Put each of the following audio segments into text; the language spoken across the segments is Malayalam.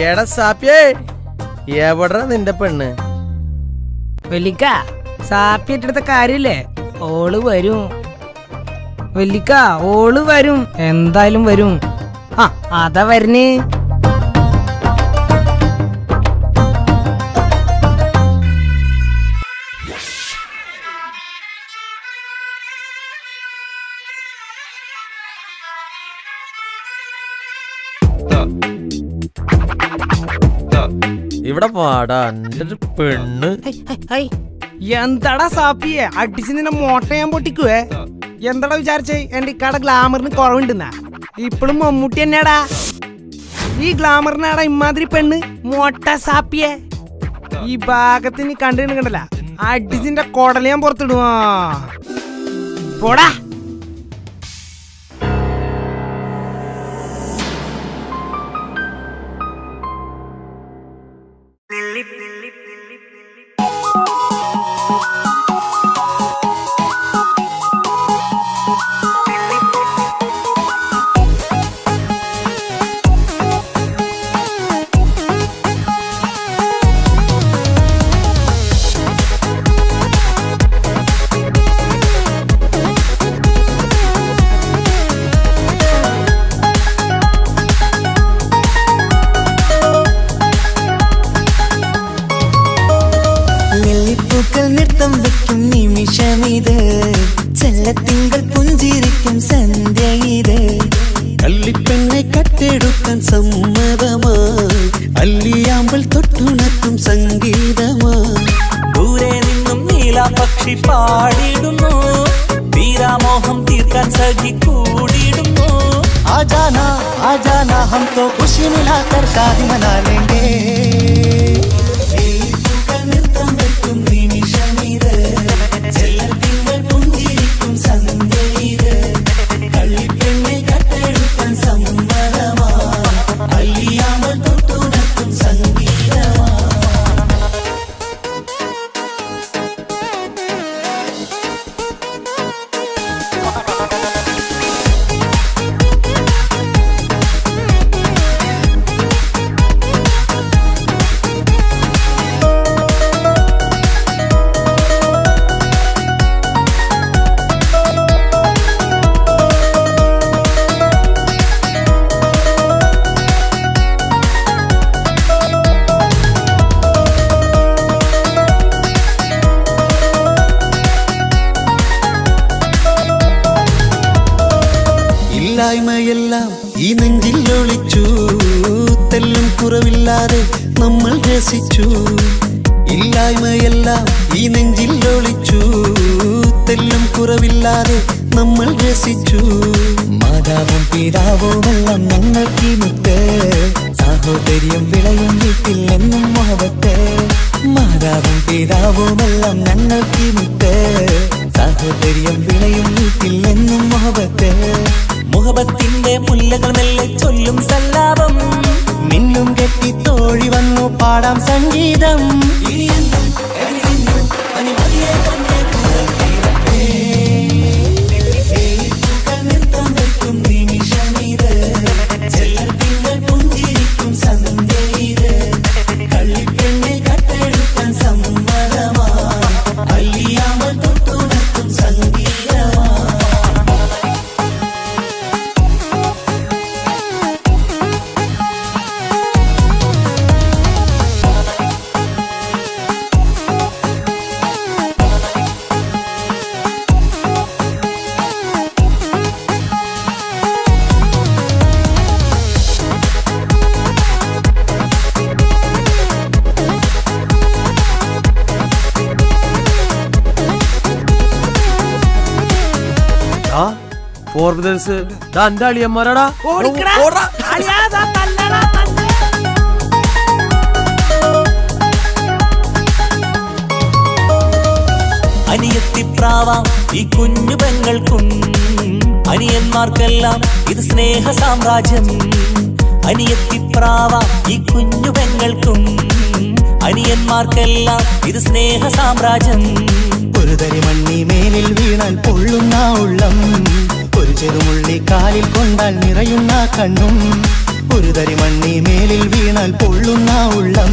എടാ സാപ്പിയേ, എവിടാ നിന്റെ പെണ്ണ്? വെല്ലിക്ക, സാപ്പിയെടുത്ത കാര്യല്ലേ, ഓള് വരും. വെല്ലിക്ക, ഓള് വരും, എന്തായാലും വരും. ആ, അതാ വരുന്നേ. ഇവിടെ പാടാ എന്റെ പെണ്ണ്. എന്താടാ സാപ്പിയെ, അടിച്ച് നിന്നെ മോട്ട ഞാൻ പൊട്ടിക്കുവേ. എന്താടാ വിചാരിച്ചേ എന്റെ ഇക്കാടെ ഗ്ലാമറിന് കുറവുണ്ടെന്നാ? ഇപ്പഴും മമ്മൂട്ടി തന്നെയാടാ. ഈ ഗ്ലാമറിനാടാ ഇമാതിരി പെണ്ണ് മോട്ട സാപ്പിയെ. ഈ ഭാഗത്തിന് കണ്ടിട്ടുണ്ടല്ല, അടിച്ചിന്റെ കൊടല ഞാൻ പുറത്തിടുവാ. പോടാ. ചെല്ലത്തിങ്കൾ പുഞ്ചിരിക്കും സന്ധ്യ ഇത്. കള്ളിപ്പെണ്ണെ കട്ടെടുക്കാൻ സമ്മതമായി, അല്ലിയാമ്പൽ തൊട്ടുണർത്തും സംഗീതമായി. ദൂരെ നിന്നും നീലാപക്ഷി പാടിടുന്നു, വീരാമോഹം തീർക്കാൻ സഖി കൂടിടുന്നു. ആജാനാ ആജാനാ ഹം തോ ഖുശി മിലാകർ ഷാദി മനാ ലേംഗേ. ഇല്ലായ്മയെല്ലാം ഈ നെഞ്ചിൽ ഒളിച്ചു, തെല്ലും കുറവില്ലാതെ നമ്മൾ രസിച്ചു. ഇല്ലായ്മയെല്ലാം ഈ നെഞ്ചിൽ ഒളിച്ചു, തെല്ലും കുറവില്ലാതെ നമ്മൾ രസിച്ചു. മാതാവും പിതാവുമെല്ലാം ഞങ്ങൾക്ക് മുത്ത്, സാഹോദര്യം വിളയും വീട്ടിൽ എന്നും മുഹബത്ത്. മാതാവും പിതാവുമെല്ലാം ഞങ്ങൾക്ക് മുത്ത്, സാഹോദര്യം വിളയും വീട്ടിൽ എന്നും മുഹബത്ത്. മുഹബത്തിന്റെ മുല്ലകൾ മെല്ലെ ചൊല്ലും സല്ലാപം, മിന്നും കെട്ടി തോഴി വന്നു പാടാം സംഗീതം. എന്റെ അളിയന്മാരാടാ. അനിയത്തിപ്രാവാം ഈ കുഞ്ഞു പെങ്ങൾക്കും, അനിയന്മാർക്കെല്ലാം ഇത് സ്നേഹ സാമ്രാജ്യം. അനിയത്തിപ്രാവാം ഈ കുഞ്ഞു പെങ്ങൾക്കും, അനിയന്മാർക്കെല്ലാം ഇത് സ്നേഹ സാമ്രാജ്യം. ഒരു തരി മണ്ണി മേലിൽ വീണാൽ പൊള്ളുന്ന ഉള്ളം, ഒരു ചെറുമുള്ളി കാലിൽ കൊണ്ടാൽ നിറയുന്ന കണ്ണും. ഒരു തരി മണ്ണി മേലിൽ വീണാൽ പൊള്ളുന്ന ഉള്ളം,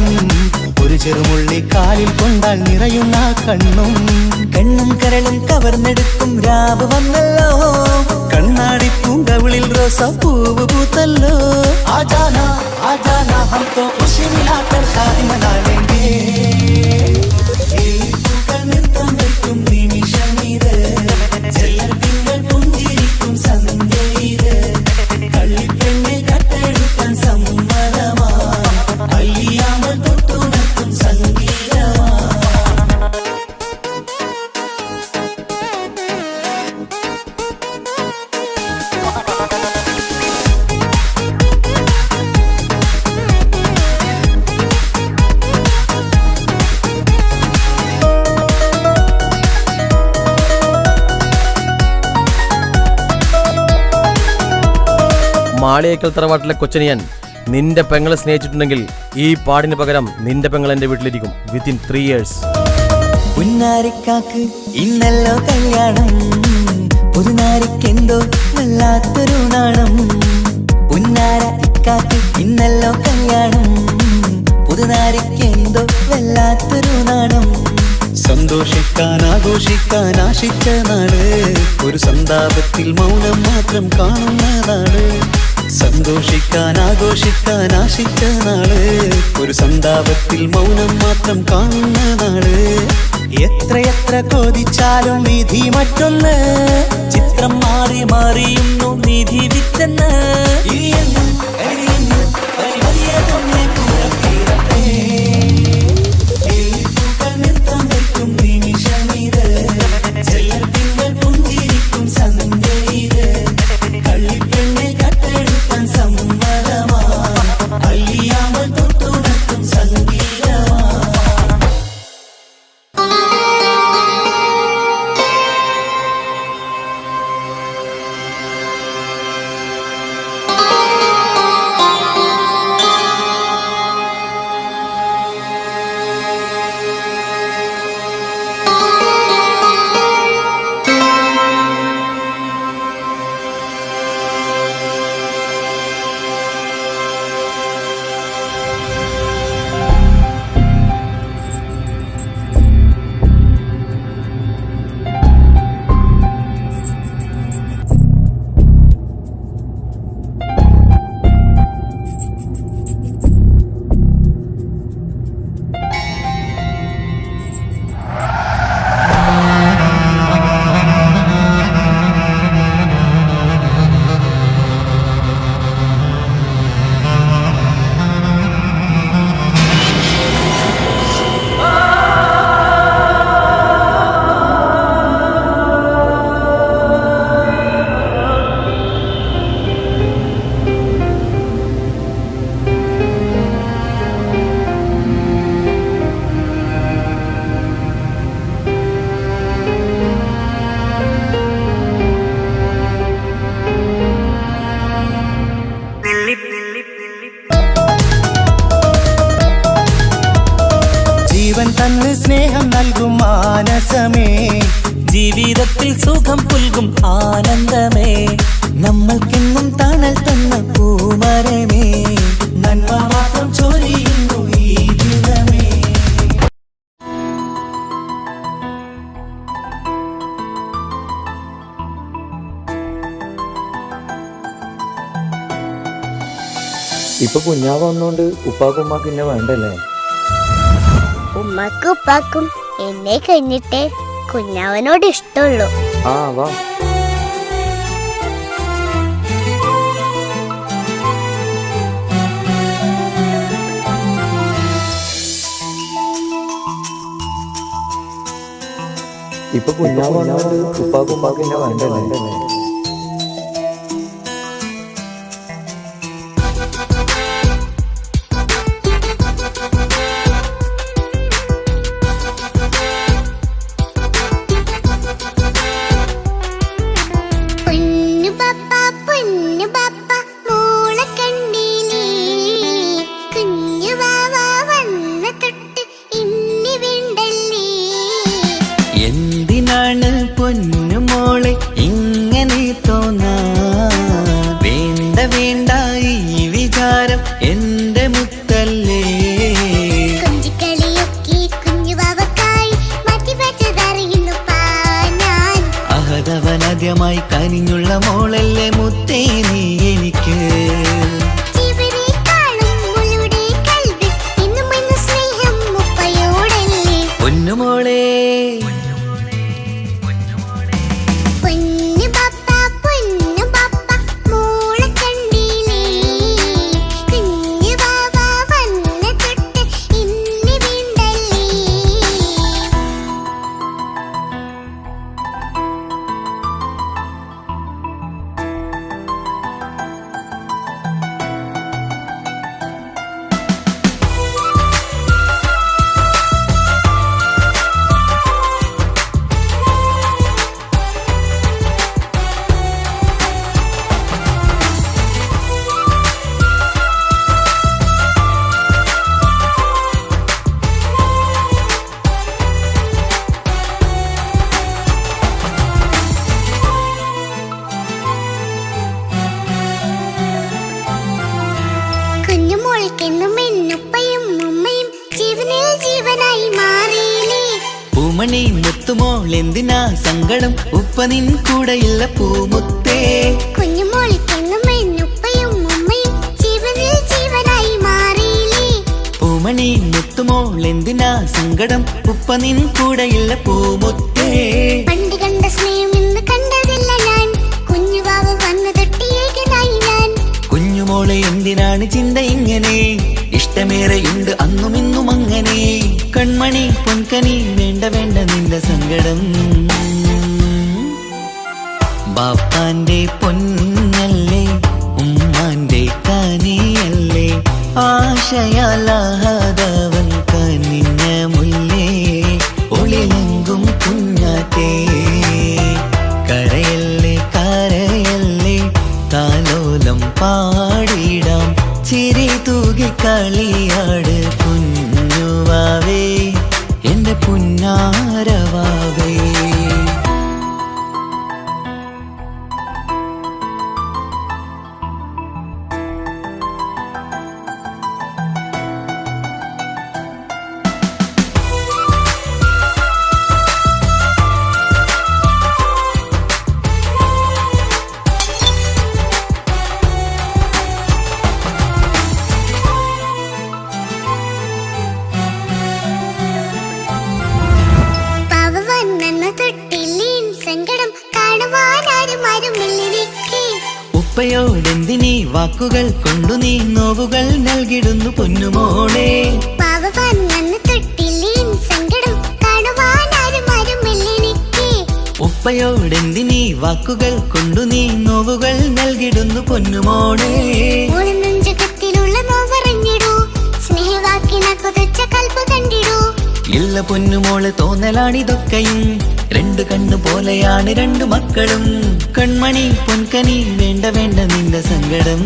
ഒരു ചെറുമുള്ളി കാലിൽ കൊണ്ടാൽ നിറയുന്ന കണ്ണും. കണ്ണും കരളും കവർന്നെടുക്കും രാവ് വന്നല്ലോ, കണ്ണാടി പൂങ്കവിളിൽ റോസാപ്പൂവ് പൂത്തല്ലോ. ആജാന ആജാന ഹം തോ ഖുശി മിലാകർ ഷാദി മനാ ലേംഗേ. നൃത്തം വയ്ക്കും നിമിഷമിത്, ചെല്ലത്തിങ്കൾ പുഞ്ചിരിക്കും സന്ധ്യയിത്. കള്ളിപ്പെണ്ണെ കട്ടെടുക്കാൻ സമ്മതമാ, അല്ലിയാമൽ തൊട്ടുണർത്തും സംഗീതമാ. മാളിയേക്കൽ തറവാട്ടിലെ കൊച്ചനിയൻ നിന്റെ പെങ്ങളെ സ്നേഹിച്ചിട്ടുണ്ടെങ്കിൽ ഈ പാടിന് പകരം നിന്റെ പെങ്ങൾ എന്റെ വീട്ടിലിരിക്കും വിത്തിൻ 3 years. പുന്നാരിക്കാക്ക് ഇന്നല്ലോ കല്യാണം, പുതുനാരിക്കെന്തോ വല്ലാത്തൊരു നാണം. പുന്നാര ഇക്കാക്ക് ഇന്നല്ലോ കല്യാണം, പുതുനാരിക്കെന്തോ വല്ലാത്തൊരു നാണം. സന്തോഷിക്കാൻ ആഘോഷിക്കാൻ ആശിച്ച നാട്, ഒരു സന്താപത്തിൽ മൗനം മാത്രം കാണുന്ന നാട്. സന്തോഷിക്കാൻ ആഘോഷിക്കാൻ ആശിച്ച നാട്, ഒരു സന്താപത്തിൽ മൗനം മാത്രം കാണുന്ന നാട്. എത്രയെത്ര കൊതിച്ചാലും വിധി മറ്റൊന്ന്, ചിത്രം മാറി മാറിയുന്നു നിധി വിറ്റെന്ന്. നൃത്തം വയ്ക്കും നിമിഷമിത്, ചെല്ലത്തിങ്കൾ പുഞ്ചിരിക്കും സന്ധ്യയിത്. കള്ളിപ്പെണ്ണെ കട്ടെടുക്കാൻ സമ്മതമാ, അല്ലിയാമൽ തൊട്ടുണർത്തും സംഗീതമാ. ജീവൻ തന്ന് സ്നേഹം നൽകും മാനസമേ, ജീവിതത്തിൽ സുഖം പുൽകും ആനന്ദമേ. നമ്മൾക്കെന്നും തണൽ തന്ന പൂമരമേ, നന്മ മാത്രം ചൊരിയുന്നു ഈ ദിനമേ. ഇപ്പൊ കുഞ്ഞാവ് വന്നോണ്ട് ഉപ്പാക്കും ഉമ്മാക്കും എന്നെ വേണ്ടല്ലേ? ഉമ്മക്കും ഉപ്പാക്കും എന്നെ കഴിഞ്ഞിട്ടേ കുഞ്ഞാവനോട് ഇഷ്ടമുള്ളൂ. ആ വാ. ഇപ്പൊ കുഞ്ഞാവ് വന്നോണ്ട് ഉപ്പാക്കും ഉമ്മാക്കും എന്നെ വേണ്ടല്ലേ? എന്തിനാണ് പൊന്നുമോളെ ഇങ്ങനെ തോന്നാ? വേണ്ട വേണ്ട ഈ വിചാരം കാതവനാദ്യമായി കനിഞ്ഞുള്ള മോളല്ലേ മുത്തേ നീ എനിക്ക്. പൊന്നുമോളെ പൂമണി മുത്തുമോൾ എന്തിനാ സങ്കടം, ഉപ്പ നിൻ കൂടെയില്ല പൂമുത്തേ. പൂമണി മുത്തുമോൾ എന്തിനാ സങ്കടം, ഉപ്പ നിൻ കൂടെയില്ല പൂമുത്തേ. പണ്ട് കണ്ട സ്നേഹം ഇന്ന് കണ്ടതില്ല ഞാൻ, കുഞ്ഞുവാവ വന്നു തൊട്ടിയേകനായി ഞാൻ. കുഞ്ഞുമോളെ എന്തിനാണ് ചിന്ത ഇങ്ങനെ, ഇഷ്ടമേറെയുണ്ട് അന്നും ഇന്നും അങ്ങനെ. കൺമണി പൊൻകനി വേണ്ട വേണ്ട നിന്റെ സങ്കടം. ബാപ്പാന്റെ പൊന്നല്ലേ ഉമ്മാന്റെ കനിയല്ലേ, ആശയാലാഹതവൻ കനിഞ്ഞ മുല്ലേ. ഒളിലെങ്കും കുഞ്ഞാറ്റേ കരയല്ലേ കരയല്ലേ, താലോലം പാടിടാം ചിരി തൂകി കളിയാട്. കുഞ്ഞുവാവേ എന്റെ പുന്നാരവാവേ. ഉപ്പയോടെന്തിനീ വാക്കുകൾ കൊണ്ടു നീ നോവുകൾ നൽകിടുന്നു പൊന്നുമോളെ. ഉപ്പയോടെന്തിനീ വാക്കുകൾ കൊണ്ടു നീ നോവുകൾ നൽകിടുന്നു പൊന്നുമോളെ. ഇല്ല പൊന്നുമോള് തോന്നലാണിതൊക്കെയും, രണ്ടു കണ്ണു പോലെയാണ് രണ്ടു മക്കളും. കൺമണി പൊൻകനി വേണ്ട വേണ്ട നിന്റെ സങ്കടം.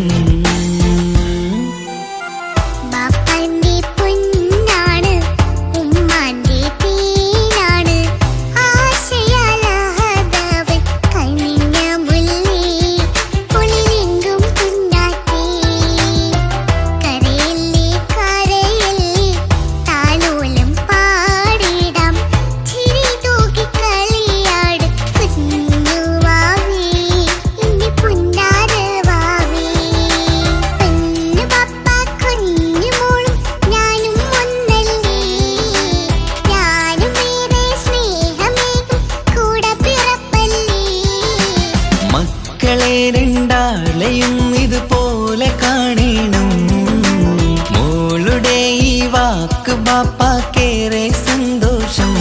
രണ്ടാളെയും ഇതുപോലെ കാണണം, മോളുടെ ഈ വാക്ക് ബാപ്പാക്കേറെ സന്തോഷം.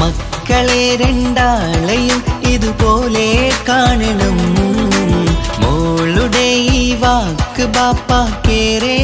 മക്കളെ രണ്ടാളെയും ഇതുപോലെ കാണണം, മോളുടെ ഈ വാക്ക് ബാപ്പാക്കേറെ